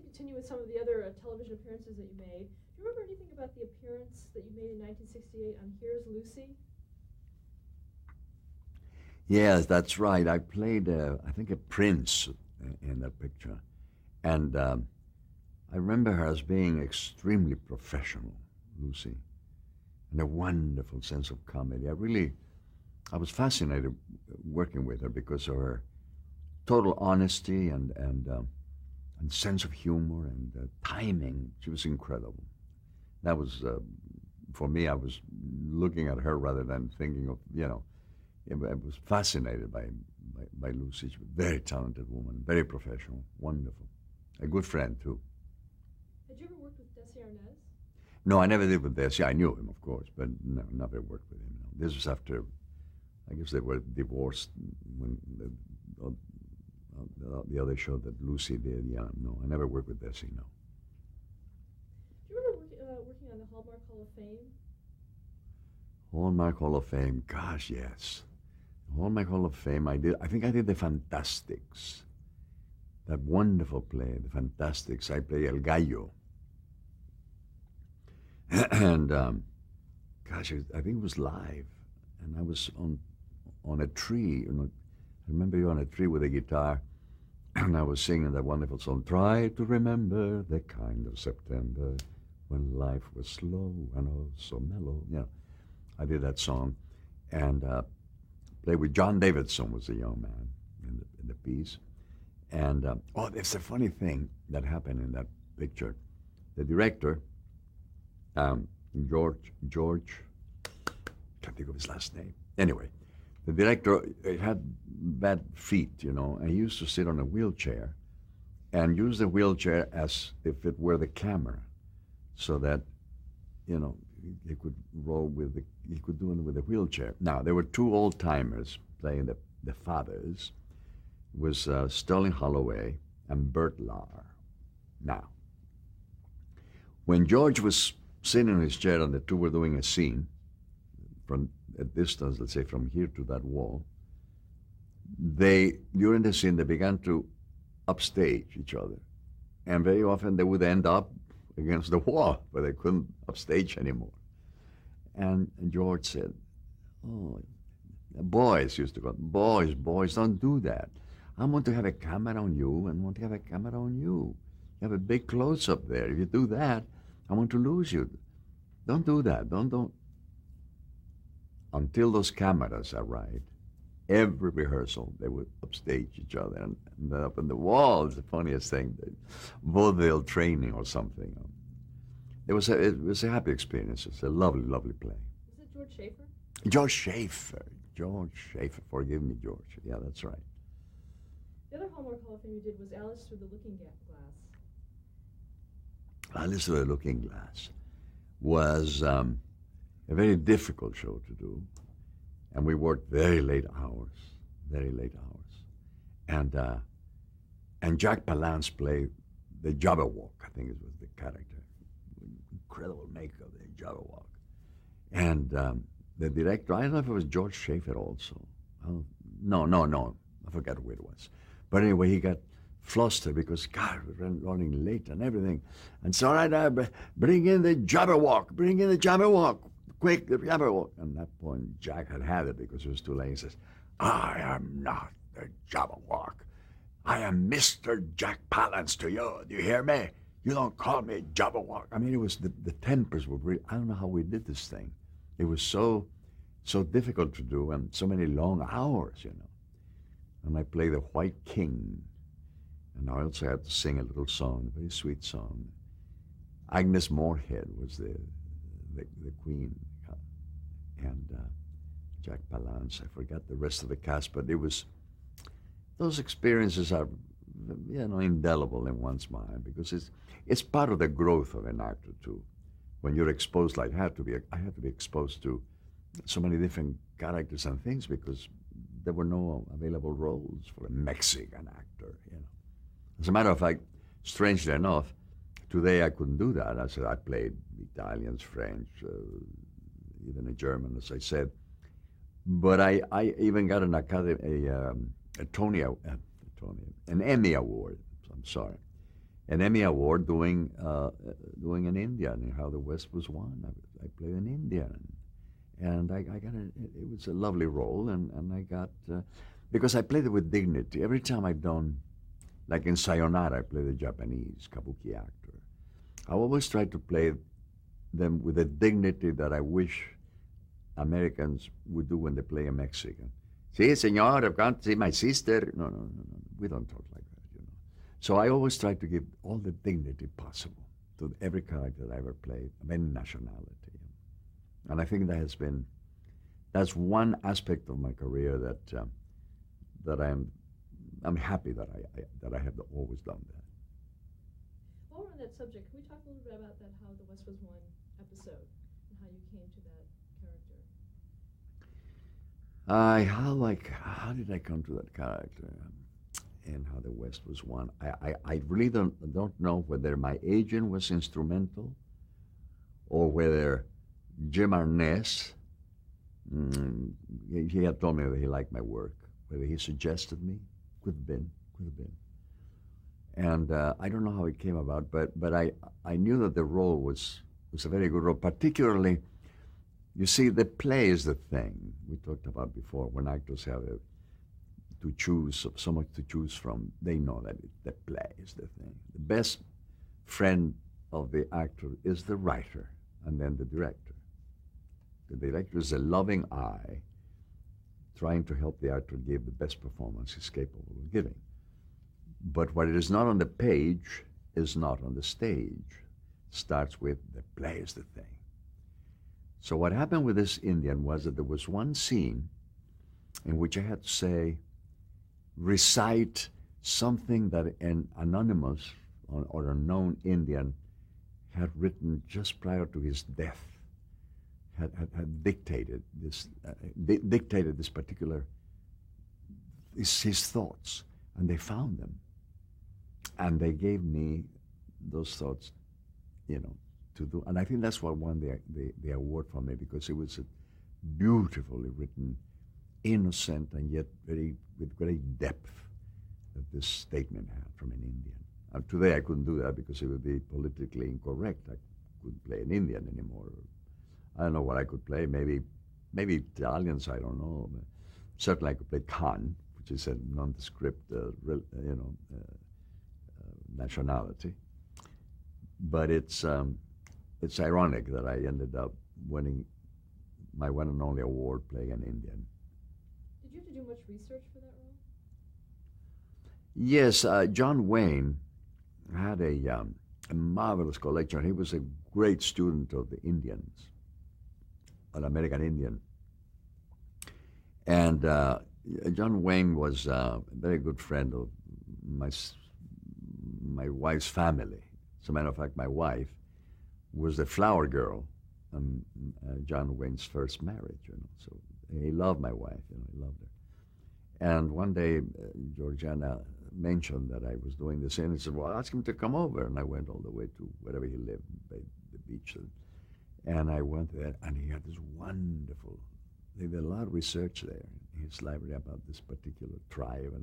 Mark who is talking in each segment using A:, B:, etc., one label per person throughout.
A: to continue with some of the other television appearances that you made. Do you remember anything about the appearance that you made in 1968 on Here's Lucy?
B: Yes, that's right. I played, I think, a prince in that picture. And I remember her as being extremely professional, Lucy, and a wonderful sense of comedy. I was fascinated working with her because of her total honesty and sense of humor and timing. She was incredible. That was, for me, I was looking at her rather than thinking of, I was fascinated by Lucy. She was a very talented woman, very professional, wonderful. A good friend, too.
A: Had you ever worked with Desi Arnaz?
B: No, I never did with Desi. I knew him, of course, but no, never worked with him. No. This was after, I guess they were divorced when the other show that Lucy did. Yeah, no, I never worked with Desi, no.
A: Do you remember working on the Hallmark Hall of Fame?
B: Hallmark Hall of Fame, gosh, yes. Hallmark Hall of Fame, I think I did The Fantastics. That wonderful play, The Fantastics. I play El Gallo. And, gosh, I think it was live. And I was on a tree. I remember you on a tree with a guitar. And I was singing that wonderful song, Try to Remember the Kind of September when life was slow and oh so mellow. I did that song. And played with John Davidson, was a young man in the piece. And, there's a funny thing that happened in that picture. The director, George, can't think of his last name. Anyway, the director had bad feet, and he used to sit on a wheelchair and use the wheelchair as if it were the camera so that, he could he could do it with a wheelchair. Now, there were two old-timers playing the fathers. Was Sterling Holloway and Bert Lahr. Now, when George was sitting in his chair and the two were doing a scene from a distance, let's say from here to that wall, during the scene, they began to upstage each other. And very often they would end up against the wall where they couldn't upstage anymore. And George said, boys used to go, boys, don't do that. I want to have a camera on you and want to have a camera on you. You have a big close-up there. If you do that, I want to lose you. Don't do that. Don't. Until those cameras arrived, every rehearsal, they would upstage each other and up on the wall is the funniest thing. Vaudeville training or something. It was a happy experience. It's a lovely, lovely play.
A: Was it George Schaefer?
B: George Schaefer. Forgive me, George. Yeah, that's right.
A: The other Hallmark Hall of Fame you did was Alice Through the Looking Glass.
B: Alice Through the Looking Glass was a very difficult show to do. And we worked very late hours. And Jack Palance played the Jabberwock, I think it was the character. Incredible makeup, the Jabberwock. And the director, I don't know if it was George Schaefer also. No, I forgot who it was. But anyway, he got flustered because, God, we were running late and everything. And so, all right, bring in the Jabberwock, quick, the Jabberwock. And at that point, Jack had it because it was too late. He says, I am not the Jabberwock. I am Mr. Jack Palance to you. Do you hear me? You don't call me Jabberwock. I mean, it was the tempers were really, I don't know how we did this thing. It was so difficult to do and so many long hours, And I played the White King. And I also had to sing a little song, a very sweet song. Agnes Moorehead was the queen. And Jack Palance, I forgot the rest of the cast, but those experiences are, indelible in one's mind because it's part of the growth of an actor too. When you're exposed, like I had to be exposed to so many different characters and things because there were no available roles for a Mexican actor, As a matter of fact, strangely enough, today I couldn't do that. I played Italians, French, even a German, as I said. But I even got an an Emmy Award. I'm sorry, an Emmy Award doing an Indian and how the West was won. I played an Indian, and I got it was a lovely role, and I got because I played it with dignity. Every time I've done, like in Sayonara, I play the Japanese kabuki actor. I always try to play them with the dignity that I wish Americans would do when they play a Mexican. Sí, señor, I've gone to see my sister. No, no, no, no. We don't talk like that. So I always try to give all the dignity possible to every character that I ever played, of any nationality. And I think that's one aspect of my career that I'm happy that I have always done that.
A: While we're on that subject, can we talk a little bit about that How the West Was Won episode and how you came to that character?
B: How did I come to that character and How the West Was Won? I really don't know whether my agent was instrumental or whether Jim Arness, he had told me that he liked my work, whether he suggested me, could have been. And I don't know how it came about, but I knew that the role was a very good role, particularly, you see, the play is the thing we talked about before. When actors have to choose, so much to choose from, they know that the play is the thing. The best friend of the actor is the writer and then the director. The director is a loving eye trying to help the actor give the best performance he's capable of giving. But what is not on the page is not on the stage. Starts with the play is the thing. So what happened with this Indian was that there was one scene in which I had to recite something that an anonymous or unknown Indian had written just prior to his death, had dictated this particular, his thoughts, and they found them. And they gave me those thoughts, to do. And I think that's what won the award for me, because it was a beautifully written, innocent, and yet with great depth that this statement had from an Indian. Today I couldn't do that because it would be politically incorrect. I couldn't play an Indian anymore. I don't know what I could play. Maybe Italians, I don't know. Certainly I could play Khan, which is a nondescript, nationality. But it's ironic that I ended up winning my one and only award playing an Indian.
A: Did you have to do much research for that role?
B: Yes, John Wayne had a marvelous collection. He was a great student of the Indians, an American Indian. And John Wayne was a very good friend of my wife's family. As a matter of fact, my wife was the flower girl in John Wayne's first marriage, So he loved my wife, he loved her. And one day, Georgiana mentioned that I was doing this, and he said, well, ask him to come over. And I went all the way to wherever he lived, by the beach. And I went there, and he had this wonderful, they did a lot of research there in his library about this particular tribe.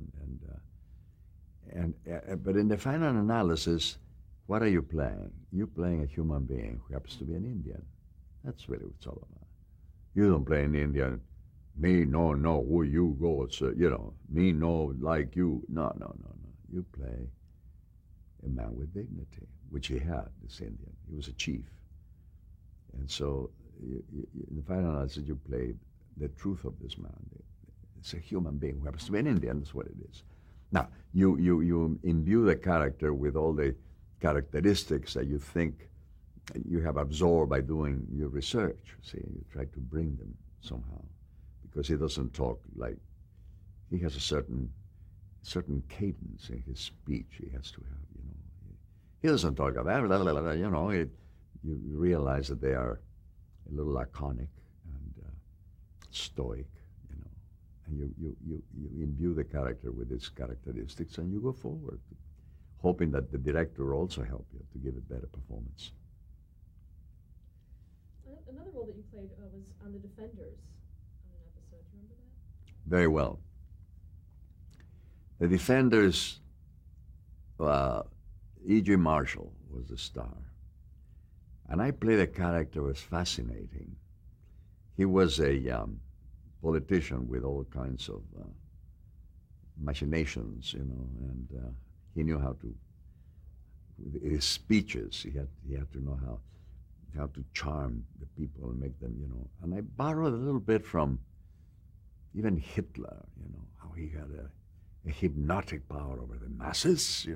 B: But in the final analysis, what are you playing? You're playing a human being who happens to be an Indian. That's really what it's all about. You don't play an Indian, me no, who you go, so, me no, like you. No. You play a man with dignity, which he had, this Indian. He was a chief. And so in the final analysis, you played the truth of this man. It's a human being who happens to be an Indian. That's what it is. Now, you imbue the character with all the characteristics that you think you have absorbed by doing your research. See, you try to bring them somehow, because he doesn't talk like, he has a certain cadence in his speech he has to have, He doesn't talk about, you realize that they are a little laconic and stoic, and you imbue the character with its characteristics, and you go forward, hoping that the director will also help you to give a better performance.
A: Another role that you played was on The Defenders on an episode. Do you remember that?
B: Very well. The Defenders, E.G. Marshall was the star. And I played a character that was fascinating. He was a politician with all kinds of machinations, and he knew how to, with his speeches, he had to know how to charm the people and make them, And I borrowed a little bit from even Hitler, how he had a hypnotic power over the masses,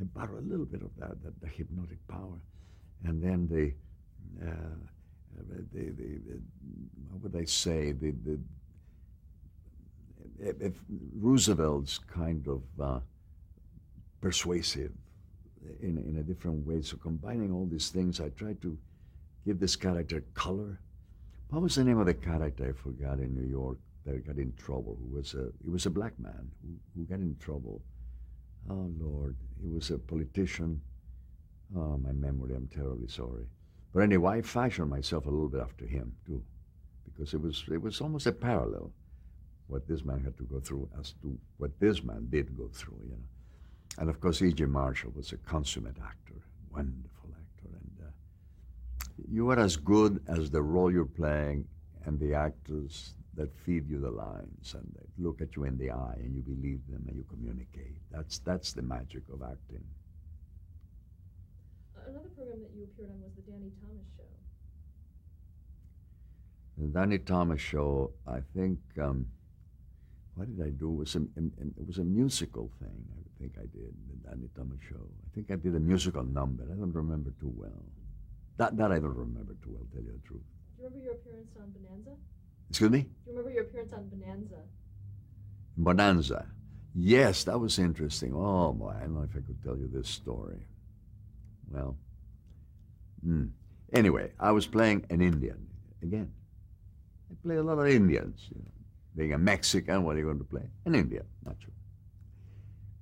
B: I borrowed a little bit of that the hypnotic power. And then the what would I say, if Roosevelt's kind of persuasive in a different way. So combining all these things, I tried to give this character color. What was the name of the character I forgot in New York that got in trouble? He was a black man who got in trouble. Oh, Lord. He was a politician. Oh, my memory, I'm terribly sorry. But anyway, I fashioned myself a little bit after him, too, because it was almost a parallel, what this man had to go through as to what this man did go through, And, of course, E.G. Marshall was a consummate actor, wonderful actor. And you are as good as the role you're playing and the actors that feed you the lines and that look at you in the eye and you believe them and you communicate. That's the magic of acting.
A: Another program that you appeared on was the Danny Thomas Show.
B: The Danny Thomas Show, I think, what did I do? It was a musical thing, I think I did, the Danny Thomas Show. I think I did a musical number. I don't remember too well. That I don't remember too well, tell you the truth.
A: Do you remember your appearance on Bonanza?
B: Excuse me?
A: Do you remember your appearance on Bonanza?
B: Bonanza. Yes, that was interesting. Oh, boy, I don't know if I could tell you this story. Well, anyway, I was playing an Indian again. I play a lot of Indians. Being a Mexican, what are you going to play? An Indian, not true.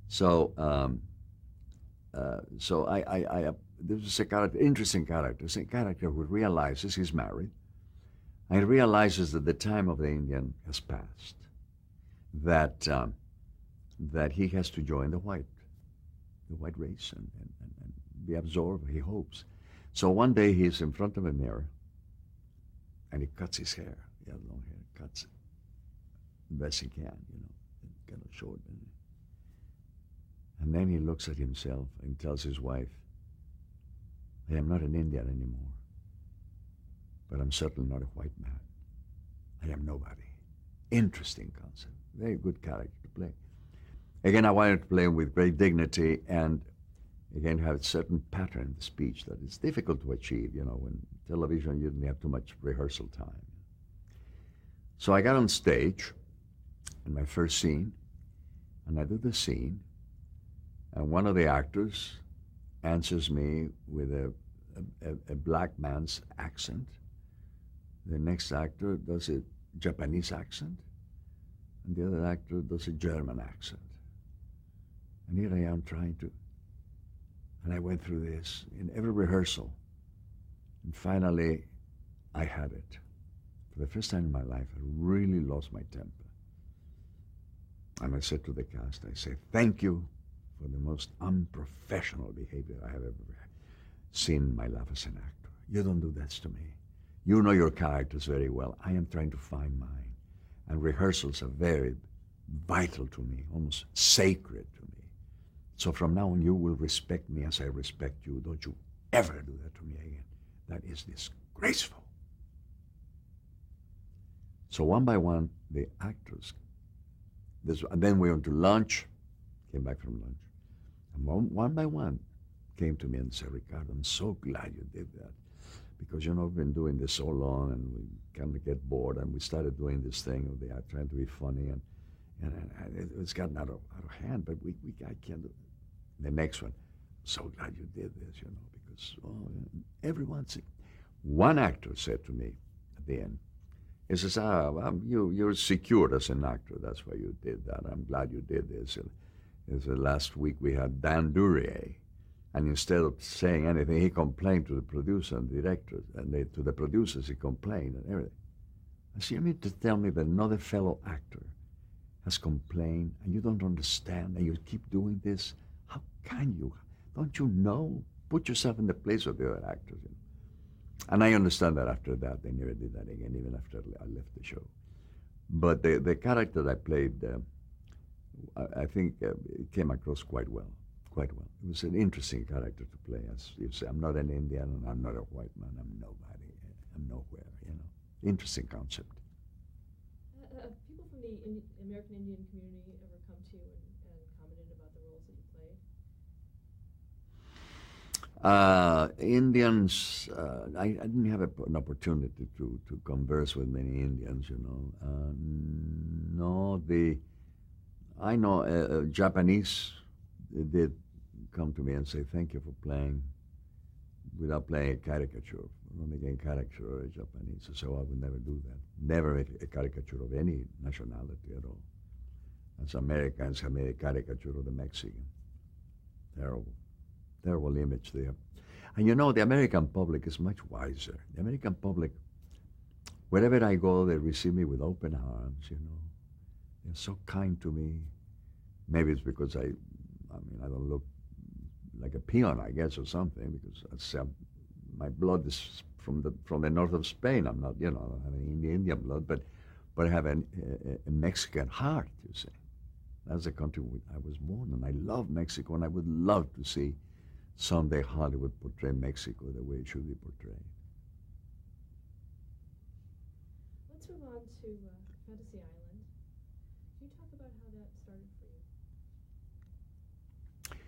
B: So, this is a character, interesting character. It's a character who realizes he's married, and he realizes that the time of the Indian has passed. That he has to join the white race and be absorbed, he hopes. So one day he's in front of a mirror and he cuts his hair. He has long hair, cuts it the best he can, kind of short. And then he looks at himself and tells his wife, I am not an Indian anymore, but I'm certainly not a white man. I am nobody. Interesting concept. Very good character to play. Again, I wanted to play him with great dignity and, again, have a certain pattern in the speech that is difficult to achieve. When television, you didn't have too much rehearsal time. So I got on stage in my first scene, and I do the scene, and one of the actors answers me with a black man's accent. The next actor does a Japanese accent, and the other actor does a German accent. And here I am trying to, and I went through this in every rehearsal, and finally I had it. For the first time in my life, I really lost my temper. And I said to the cast, I say, thank you for the most unprofessional behavior I have ever seen in my life as an actor. You don't do that to me. You know your characters very well. I am trying to find mine. And rehearsals are very vital to me, almost sacred to me. So from now on, you will respect me as I respect you. Don't you ever do that to me again. That is disgraceful. So one by one, the actors, and then we went to lunch, came back from lunch, and one by one came to me and said, Ricardo, I'm so glad you did that. Because, we've been doing this so long, and we kind of get bored, and we started doing this thing of trying to be funny, and it's gotten out of hand, but I can't do it. The next one, so glad you did this, because everyone's... One actor said to me at the end, he says, you're secured as an actor, that's why you did that. I'm glad you did this. Last week we had Dan Duryea, and instead of saying anything, he complained to the producer and the director, and to the producers he complained and everything. I said, you mean to tell me that another fellow actor has complained and you don't understand and you keep doing this? How can you? Don't you know? Put yourself in the place of the other actors. You know? And I understand that after that, they never did that again, even after I left the show. But the character I played, I think it came across quite well. Quite well. It was an interesting character to play. As you say, I'm not an Indian and I'm not a white man. I'm nobody. I'm nowhere, you know. Interesting concept.
A: People from the American Indian community ever come to you and commented about the roles that you played?
B: Indians, I didn't have an opportunity to converse with many Indians, you know. No, I know Japanese did come to me and say, thank you for playing, without playing a caricature, not making a caricature of a Japanese. So I would never do that. Never make a caricature of any nationality at all. As Americans have made a caricature of the Mexican. Terrible. Terrible image there. And you know, the American public is much wiser. The American public, wherever I go, they receive me with open arms, you know. They're so kind to me. Maybe it's because I don't look like a peon, I guess, or something, because my blood is from the north of Spain. I'm not, you know, I don't have any Indian blood, but I have a Mexican heart, you see. That's the country I was born in. I love Mexico, and I would love to see someday Hollywood portray Mexico the way it should be portrayed.
A: Let's move on to Fantasy Island. Can you talk about how that started for you?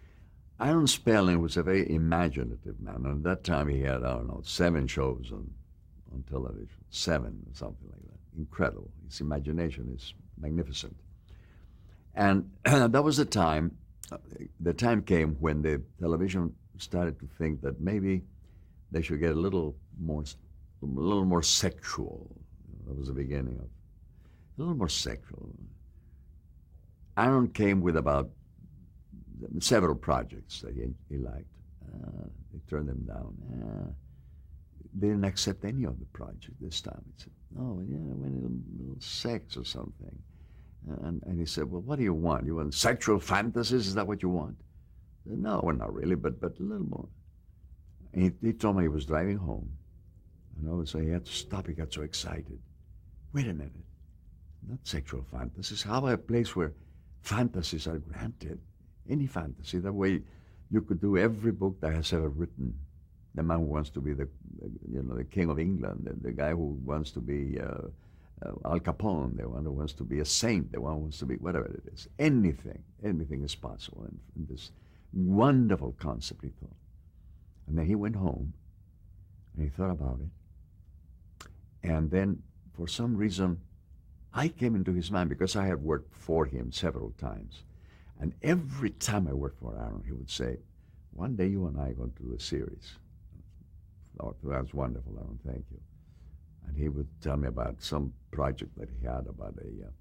B: Aaron Spelling was a very imaginative man. And at that time, he had, I don't know, 7 shows on television. 7, or something like that. Incredible. His imagination is magnificent. And that was the time came when the television started to think that maybe they should get a little more sexual. That was the beginning of a little more sexual. Aaron came with about several projects that he liked. They turned them down. They didn't accept any of the projects this time. He said, "Oh, yeah, I want a little sex or something." And he said, "Well, what do you want? You want sexual fantasies? Is that what you want?" I said, "No, well, not really, but a little more." And he told me he was driving home. And all of a sudden he had to stop. He got so excited. Wait a minute. Not sexual fantasies. How about a place where fantasies are granted? Any fantasy. That way you could do every book that has ever written. The man who wants to be the king of England, the guy who wants to be Al Capone, the one who wants to be a saint, the one who wants to be whatever it is. Anything is possible in this wonderful concept, he thought. And then he went home and he thought about it. And then for some reason, I came into his mind because I had worked for him several times. And every time I worked for Aaron, he would say, "One day you and I are going to do a series." Oh, that's wonderful, Aaron, thank you. And he would tell me about some project that he had about a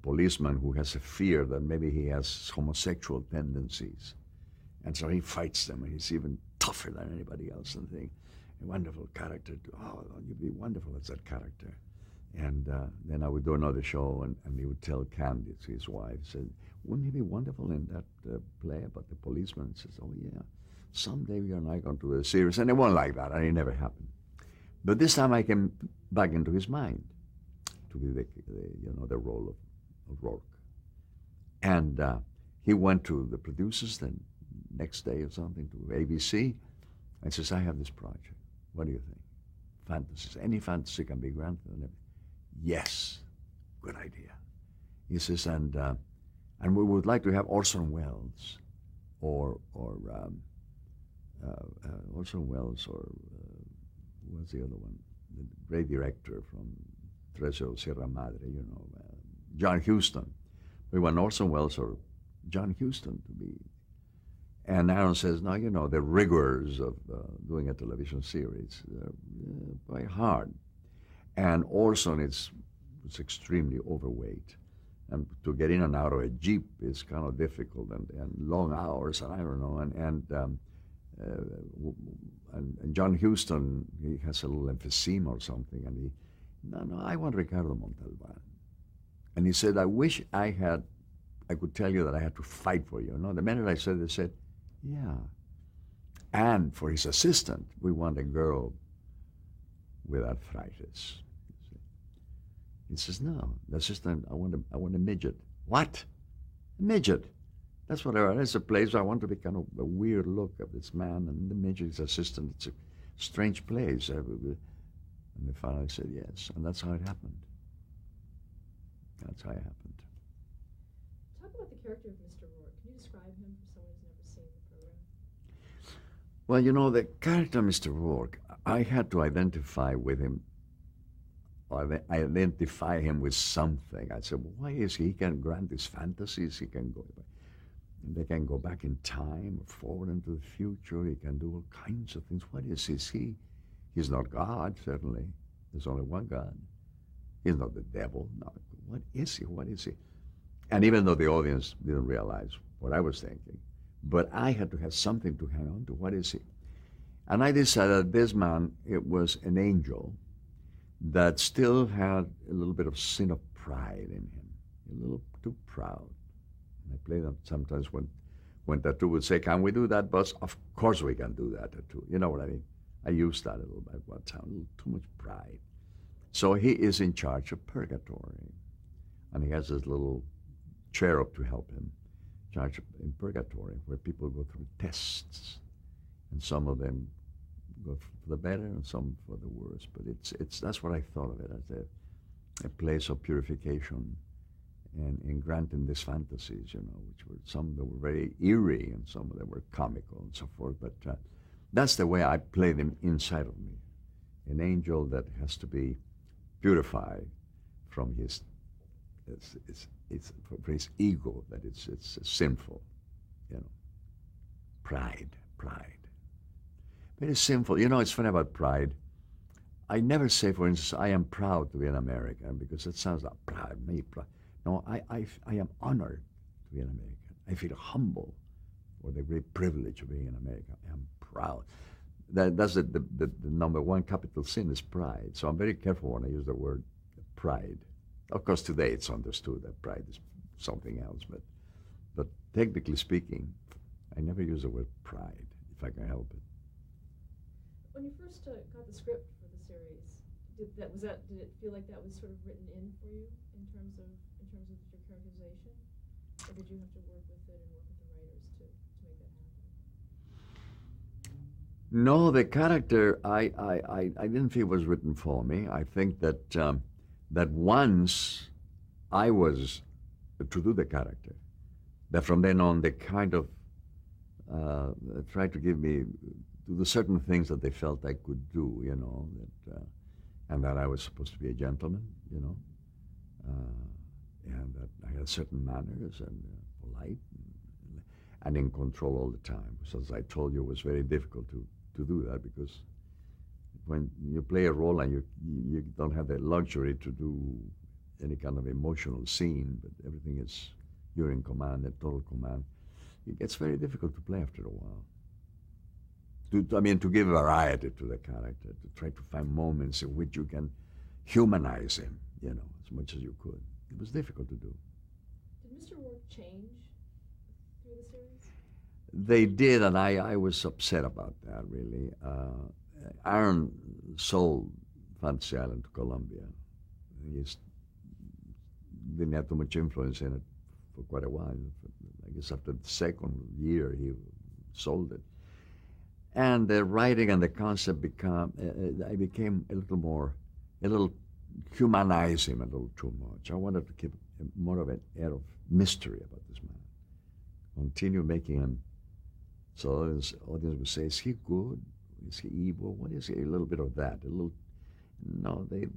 B: policeman who has a fear that maybe he has homosexual tendencies. And so he fights them, and he's even tougher than anybody else. And think, a wonderful character. You'd be wonderful as that character. And then I would do another show, and he would tell Candice, his wife, said, "Wouldn't he be wonderful in that play about the policeman?" And says, "Oh, yeah, someday you and I are going to do a series." And it wasn't like that, and it never happened. But this time I came back into his mind to be the role of Rourke. And he went to the producers the next day or something, to ABC, and says, "I have this project. What do you think? Fantasies. Any fantasy can be granted." "Yes, good idea." He says, and we would like to have Orson Welles or Orson Welles or what's the other one? The great director from Treasure of Sierra Madre, John Huston. We want Orson Welles or John Huston to be. And Aaron says, "No, the rigors of doing a television series, quite hard." And Orson was extremely overweight. And to get in and out of a Jeep is kind of difficult, and long hours, and I don't know. And John Huston, he has a little emphysema or something, and no, I want Ricardo Montalban. And he said, "I wish I could tell you that I had to fight for you." No, the minute I said, they said, "Yeah, And for his assistant, we want a girl with arthritis. He says, no, the assistant, I want a midget. What? A midget? That's what I want. It's a place I want to be kind of a weird look of this man and the midget's assistant. It's a strange place. And the father said yes, and that's how it happened. That's how it happened.
A: Talk about the character of Mr. Rourke. Can you describe him for someone who's never seen the program?
B: Well, you know, the character of Mr. Rourke, I had to identify with him, or identify him with something. I said, well, why is he can grant his fantasies? They can go back in time or forward into the future. He can do all kinds of things. What is he? He's not God, certainly. There's only one God. He's not the devil. No. What is he? What is he? And even though the audience didn't realize what I was thinking, but I had to have something to hang on to. What is he? And I decided that this man, it was an angel that still had a little bit of sin of pride in him, a little too proud. And I play them sometimes when Tattoo would say, can we do that, boss? Of course we can do that, Tattoo. You know what I mean? I used that a little bit one time, a little too much pride. So he is in charge of purgatory. And he has this little cherub to help him, in charge of in purgatory, where people go through tests. And some of them go for the better and some for the worse. But that's what I thought of it, as a place of purification and granting these fantasies, you know, which were some that were very eerie and some of them were comical and so forth. But that's the way I played him inside of me. An angel that has to be purified from his for his ego, that it's sinful, you know. Pride. Very sinful. You know, it's funny about pride. I never say, for instance, I am proud to be an American, because it sounds like proud, me proud. No, I am honored to be an American. I feel humble for the great privilege of being an American. I am proud. That's the number one capital sin is pride. So I'm very careful when I use the word pride. Of course, today it's understood that pride is something else, but technically speaking, I never use the word pride, if I can help it.
A: When you first got the script for the series, did it feel like that was sort of written in for you in terms of your characterization, or did you have to work with it and work with the writers to make that happen?
B: No, the character I didn't feel was written for me. I think that that once I was to do the character, that from then on they kind of tried to give me to do certain things that they felt I could do, you know, and that I was supposed to be a gentleman, you know, and that I had certain manners and polite and in control all the time. So as I told you, it was very difficult to do that, because when you play a role and you don't have the luxury to do any kind of emotional scene, but everything is, you're in command, at total command, it gets very difficult to play after a while. To give variety to the character, to try to find moments in which you can humanize him, you know, as much as you could. It was difficult to do.
A: Did Mr. Rourke change through the series?
B: They did, and I was upset about that, really. Aaron sold Fantasy Island to Columbia. He didn't have too much influence in it for quite a while. I guess after the second year, he sold it. And the writing and the concept I became a little humanize him a little too much. I wanted to keep more of an air of mystery about this man. Continue making him, so the audience would say, is he good? Is he evil? What is he? A little bit of that. No, they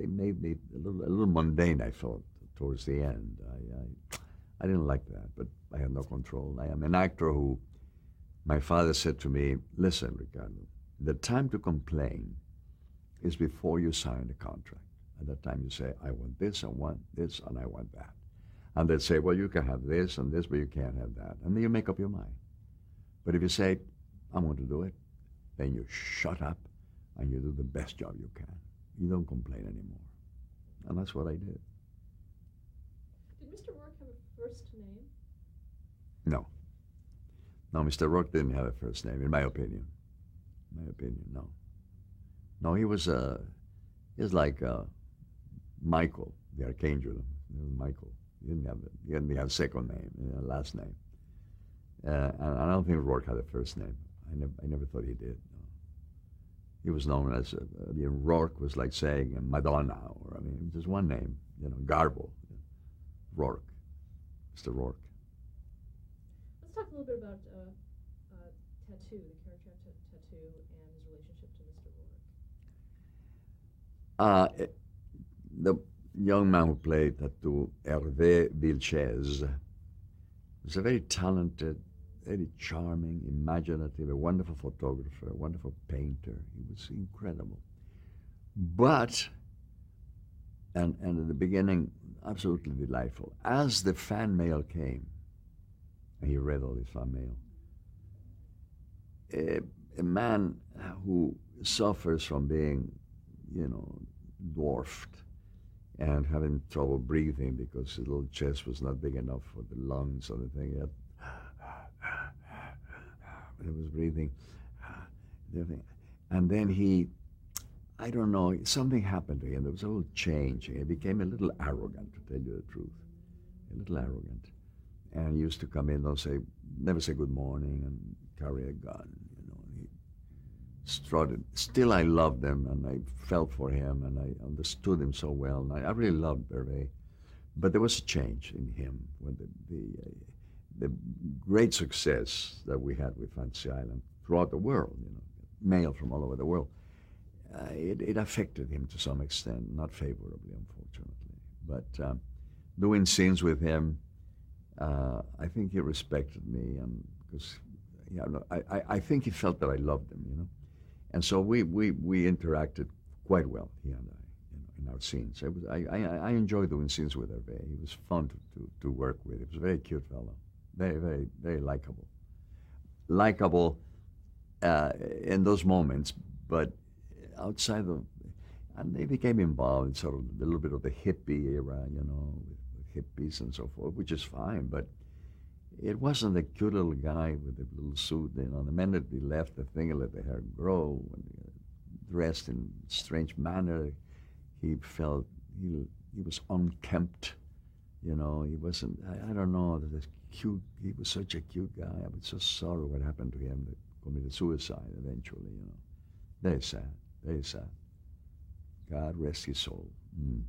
B: made me a little mundane, I felt, towards the end. I didn't like that, but I had no control. I am an actor who, my father said to me, listen, Ricardo, the time to complain is before you sign the contract. At that time you say, I want this, and I want that. And they'd say, well, you can have this and this, but you can't have that. And then you make up your mind. But if you say, I'm going to do it, then you shut up and you do the best job you can. You don't complain anymore. And that's what I did.
A: Did Mr. Rourke have a first name?
B: No. No, Mr. Rourke didn't have a first name, in my opinion. No. No, he was like Michael, the archangel. He was Michael. He didn't have a second name, last name. And I don't think Rourke had a first name. I never thought he did. No. He was known as, Rourke was like saying Madonna, or just one name, Garbo, Rourke, Mr. Rourke.
A: Let's talk a little bit about Tattoo, the character of Tattoo, and his relationship to Mr. Rourke.
B: The young man who played Tattoo, Hervé Vilches, was a very talented, very charming, imaginative, a wonderful photographer, a wonderful painter. He was incredible. But, and at the beginning, absolutely delightful. As the fan mail came, and he read all his fan mail, a man who suffers from being, dwarfed and having trouble breathing because his little chest was not big enough for the lungs or the thing. He had, he was breathing. And then I don't know, something happened to him. There was a little change. He became a little arrogant, to tell you the truth. A little arrogant. And he used to come in and never say good morning and carry a gun, and he strutted. Still, I loved him, and I felt for him, and I understood him so well, and I really loved Hervé. But there was a change in him when the great success that we had with Fantasy Island throughout the world, mail from all over the world, it affected him to some extent, not favorably, unfortunately. But doing scenes with him, I think he respected me, and because I think he felt that I loved him, and so we interacted quite well, he and I, in our scenes. I enjoyed doing scenes with Hervé. He was fun to work with. He was a very cute fellow, very, very, very likable. Likable in those moments, but outside of, and they became involved in sort of a little bit of the hippie era, with hippies and so forth, which is fine, but it wasn't a cute little guy with a little suit. The minute he left the thing, he let the hair grow, and dressed in a strange manner. He felt he was unkempt, he wasn't. I don't know. This cute. He was such a cute guy. I was so sorry what happened to him. That committed suicide eventually. Very sad. Very sad. God rest his soul. Mm.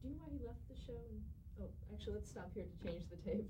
A: Do you know why he left the show? Oh, actually, let's stop here to change the tape.